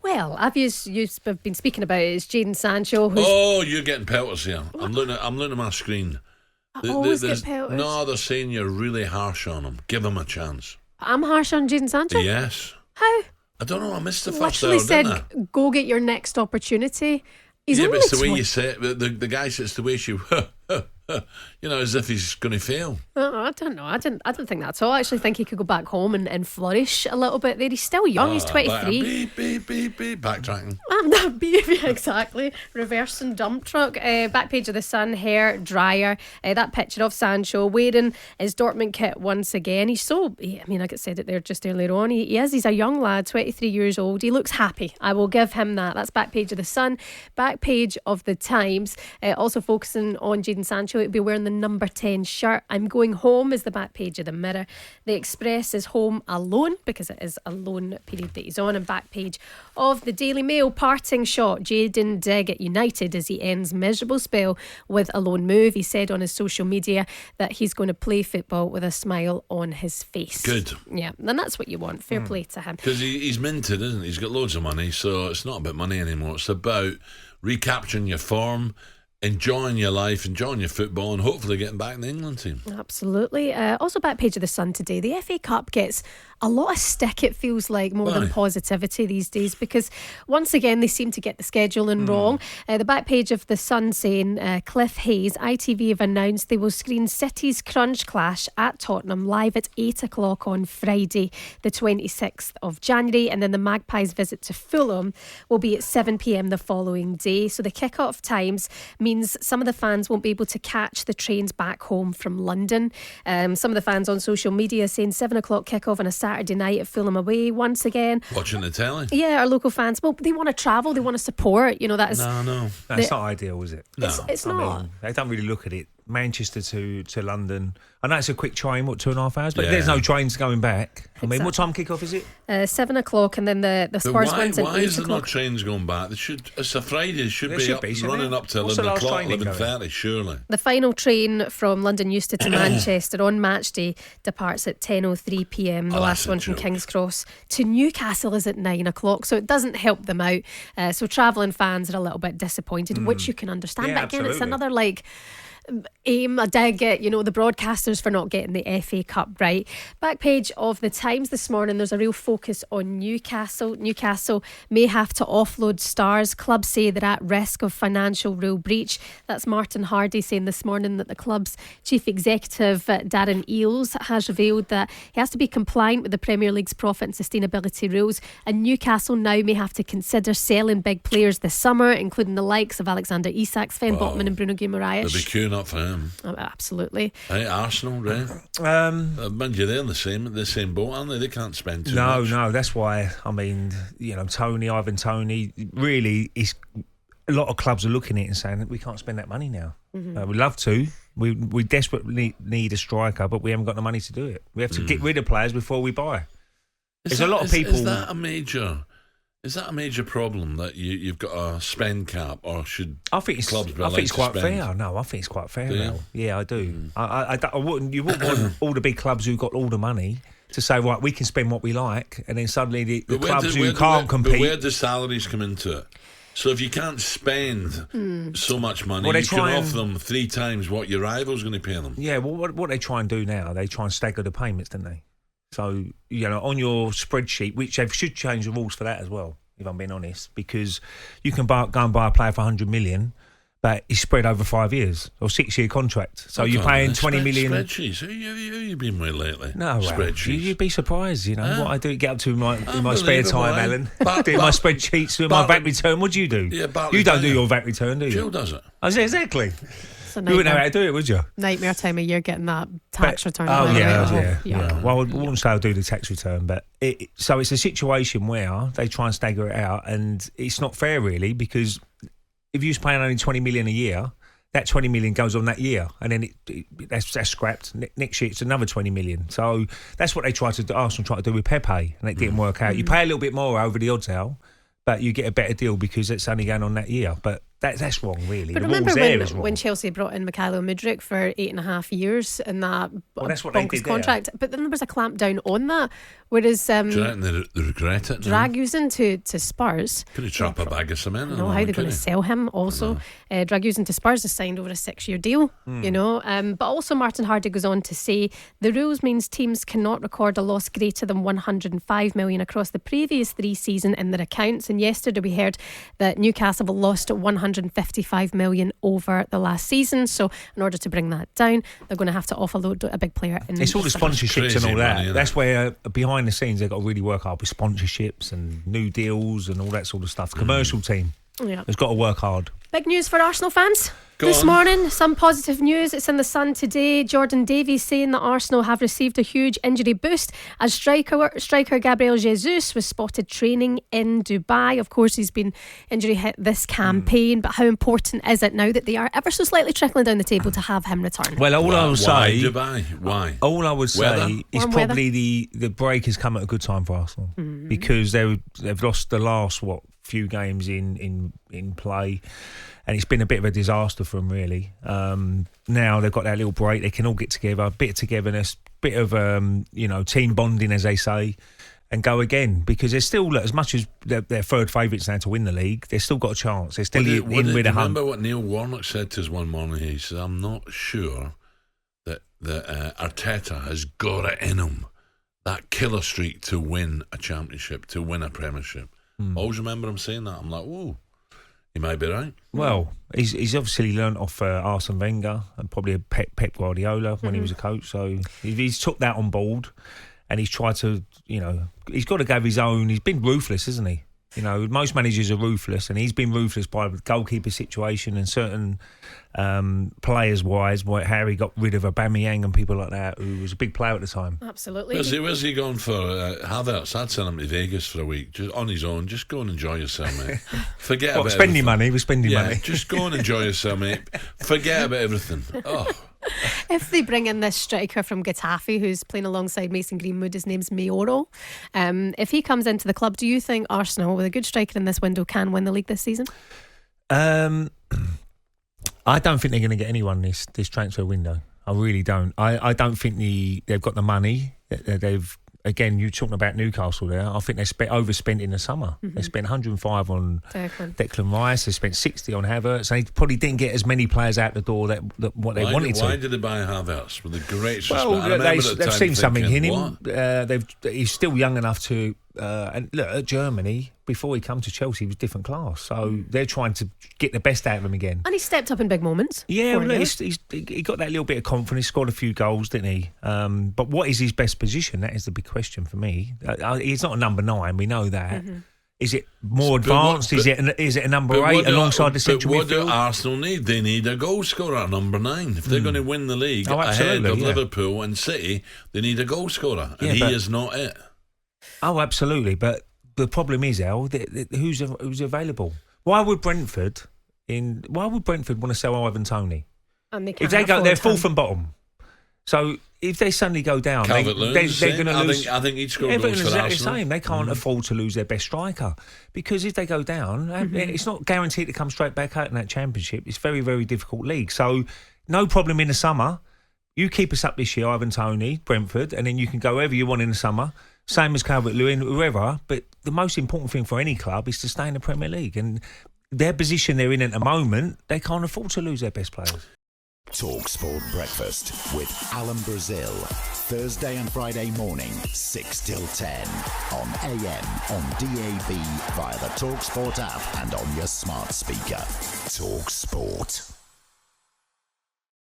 Well, you've been speaking about it. It's Jadon Sancho. You're getting pelters here. I'm looking at my screen. I always get pelters. No, they're saying you're really harsh on him. Give him a chance. I'm harsh on Jadon Sancho? Yes. How? I don't know. I missed the first literally hour, said, didn't I? go get your next opportunity. He's but only it's the way you say it. The guy says the way as if he's going to fail. I don't know. I don't think that at all. I actually think he could go back home and flourish a little bit there. He's still young. He's 23. Backtracking. Exactly. Reversing dump truck. Back page of the Sun. Hair dryer. That picture of Sancho wearing his Dortmund kit once again. He's like I said it there just earlier on. He's a young lad, 23 years old. He looks happy. I will give him that. That's back page of the Sun. Back page of the Times. Also focusing on Jadon Sancho. He'll be wearing the number 10 shirt. I'm going home is the back page of the Mirror. The Express is home alone because it is a loan period that he's on. And back page of the Daily Mail. Parting shot. Jadon dig at United as he ends miserable spell with a loan move. He said on his social media that he's going to play football with a smile on his face. Good. Yeah, and that's what you want. Fair play to him. Because he's minted, isn't he? He's got loads of money, so it's not about money anymore. It's about recapturing your form, enjoying your life, enjoying your football, and hopefully getting back in the England team. Absolutely. Also back page of the Sun today, the FA Cup gets a lot of stick, it feels like, more than positivity these days, because once again they seem to get the scheduling wrong. The back page of the Sun saying Cliff Hayes, ITV have announced they will screen City's crunch clash at Tottenham live at 8 o'clock on Friday the 26th of January, and then the Magpies visit to Fulham will be at 7 p.m. the following day. So the kick-off times means some of the fans won't be able to catch the trains back home from London. Some of the fans on social media saying 7 o'clock kick-off on a Saturday night at Fulham away once again. Watching the telly. Yeah, our local fans. Well, they want to travel, they want to support. That is. No. That's not ideal, is it? No. It's not. I mean, they don't really look at it. Manchester to London. I know it's a quick train, 2.5 hours, but there's no trains going back. I mean, what time kick-off is it? 7 o'clock, and then the Spurs one's at 8 o'clock. Why is there no trains going back? It's a Friday. It should be running up to 11 o'clock, 11:30, surely. The final train from London Euston to Manchester on match day departs at 10:03 p.m. The last one from King's Cross to Newcastle is at 9 o'clock, so it doesn't help them out. So travelling fans are a little bit disappointed, which you can understand. Yeah, but again, absolutely. it's another a dig at the broadcasters for not getting the FA Cup right. Back page of the Times this morning, there's a real focus on Newcastle. Newcastle may have to offload stars. Clubs say they're at risk of financial rule breach. That's Martin Hardy saying this morning that the club's chief executive Darren Eales has revealed that he has to be compliant with the Premier League's profit and sustainability rules, and Newcastle now may have to consider selling big players this summer, including the likes of Alexander Isak, Sven Botman and Bruno Guimaraes. They'll be queuing up for him. Absolutely. Hey, Arsenal, right? Mind you, they're in the same boat, aren't they? They can't spend too much. No, that's why. I mean, Ivan Toney. Really, a lot of clubs are looking at it and saying that we can't spend that money now. We'd love to. We desperately need a striker, but we haven't got the money to do it. We have to get rid of players before we buy. There's a lot of people. Is that a major problem that you've got a spend cap, or should clubs be allowed to spend? I think it's quite fair. No, I think it's quite fair now. Yeah, I do. I wouldn't. You wouldn't want all the big clubs who've got all the money to say, right, we can spend what we like, and then suddenly the clubs who can't compete. But where do salaries come into it? So if you can't spend so much money, you can offer them 3 times what your rival's going to pay them. Yeah, well, what they try and do now, they try and stagger the payments, don't they? So, on your spreadsheet, which they should change the rules for that as well, if I'm being honest, because you can go and buy a player for 100 million, but it's spread over 5 years or 6-year contract. So you're paying 20 million. Spreadsheets. Who you been with lately? No, spreadsheets. You'd be surprised, what I do get up to in my spare time, Alan. Doing my spreadsheets, doing my VAT return. What do you do? Yeah, you don't do your VAT return, do you? Jill does it. I say exactly. You wouldn't know how to do it, would you? Nightmare time of year getting that tax return. Yeah. Well, I wouldn't say I'll do the tax return, but so it's a situation where they try and stagger it out, and it's not fair really, because if you're paying only 20 million a year, that 20 million goes on that year, and then that's scrapped. Next year it's another 20 million. So that's what Arsenal tried to do with Pepe, and it didn't work out. You pay a little bit more over the odds out, but you get a better deal because it's only going on that year. But that's wrong, really. But the remember when Chelsea brought in Mykhailo Mudryk for 8.5 years in that that's what bonkers contract? But then there was a clamp down on that Whereas Do you reckon they regret it now? Dragusin to Spurs. Could he trap a bag of cement? I know how they're going to sell him also. Dragusin to Spurs has signed over a 6-year deal, you know. But also Martin Hardy goes on to say the rules means teams cannot record a loss greater than 105 million across the previous 3 seasons in their accounts. And yesterday we heard that Newcastle have lost 155 million over the last season. So in order to bring that down, they're going to have to offload a big player. It's all the sponsorships and all that. Money, that's where behind the scenes they've got to really work hard with sponsorships and new deals and all that sort of stuff. Commercial team has got to work hard. Big news for Arsenal fans this morning. Some positive news. It's in the Sun today. Jordan Davies saying that Arsenal have received a huge injury boost as striker Gabriel Jesus was spotted training in Dubai. Of course, he's been injury hit this campaign, but how important is it now that they are ever so slightly trickling down the table to have him return? Well, Why Dubai? Why? All I would say is Warm probably the break has come at a good time for Arsenal because they've lost the last few games in play, and it's been a bit of a disaster for them really. Now they've got that little break, they can all get together, a bit of togetherness, bit of team bonding as they say, and go again, because they're still, as much as they're third favourites now to win the league, they've still got a chance. They're still in with a hunt. Remember what Neil Warnock said to us one morning? He said, I'm not sure that Arteta has got it in him, that killer streak to win a championship, to win a premiership. I always remember him saying that. I'm like, whoa, he might be right. Well, he's obviously learnt off Arsene Wenger and probably Pep Guardiola when he was a coach. So he's took that on board, and he's tried to, he's got to go his own. He's been ruthless, isn't he? Most managers are ruthless, and he's been ruthless by the goalkeeper situation and certain players-wise, how he got rid of Aubameyang and people like that, who was a big player at the time. Absolutely. Where's he gone for? Havertz, I'd send him to Vegas for a week, just on his own. Just go and enjoy yourself, mate. Forget about spending money. We're spending money. Just go and enjoy yourself, mate. Forget about everything. Oh. If they bring in this striker from Getafe who's playing alongside Mason Greenwood, his name's Mauro, if he comes into the club, do you think Arsenal, with a good striker in this window, can win the league this season? I don't think they're going to get anyone this transfer window. I really don't. I don't think they've got the money. Again, you're talking about Newcastle there. I think they overspent in the summer. They spent 105 on Declan Rice. They spent 60 on Havertz. They probably didn't get as many players out the door that what they wanted to. Why did they buy Havertz? With the great respect. Well, they've seen something in him. He's still young enough to. And look, at Germany, before he came to Chelsea, he was different class. So they're trying to get the best out of him again. And he stepped up in big moments. Yeah, well, he got that little bit of confidence, scored a few goals, didn't he? But what is his best position? That is the big question for me. He's not a number 9, we know that. Is it more advanced? Is it a number 8 alongside the central midfield? What do Arsenal need? They need a goal scorer at number 9. If they're going to win the league ahead of Liverpool and City, they need a goal scorer. And he is not it. Oh, absolutely. But the problem is, Al, who's available? Why would Brentford want to sell Ivan Toney? And if they go, they're fourth and bottom. So if they suddenly go down, they're going to lose. I think each score goes for exactly Arsenal. The same. They can't afford to lose their best striker, because if they go down, it's not guaranteed to come straight back out in that championship. It's very, very difficult league. So no problem in the summer. You keep us up this year, Ivan Toney, Brentford, and then you can go wherever you want in the summer. Same as Calvert-Lewin, whoever. But the most important thing for any club is to stay in the Premier League. And their position they're in at the moment, they can't afford to lose their best players. talkSPORT Breakfast with Alan Brazil. Thursday and Friday morning, 6 till 10. On AM, on DAB, via the talkSPORT app and on your smart speaker. talkSPORT.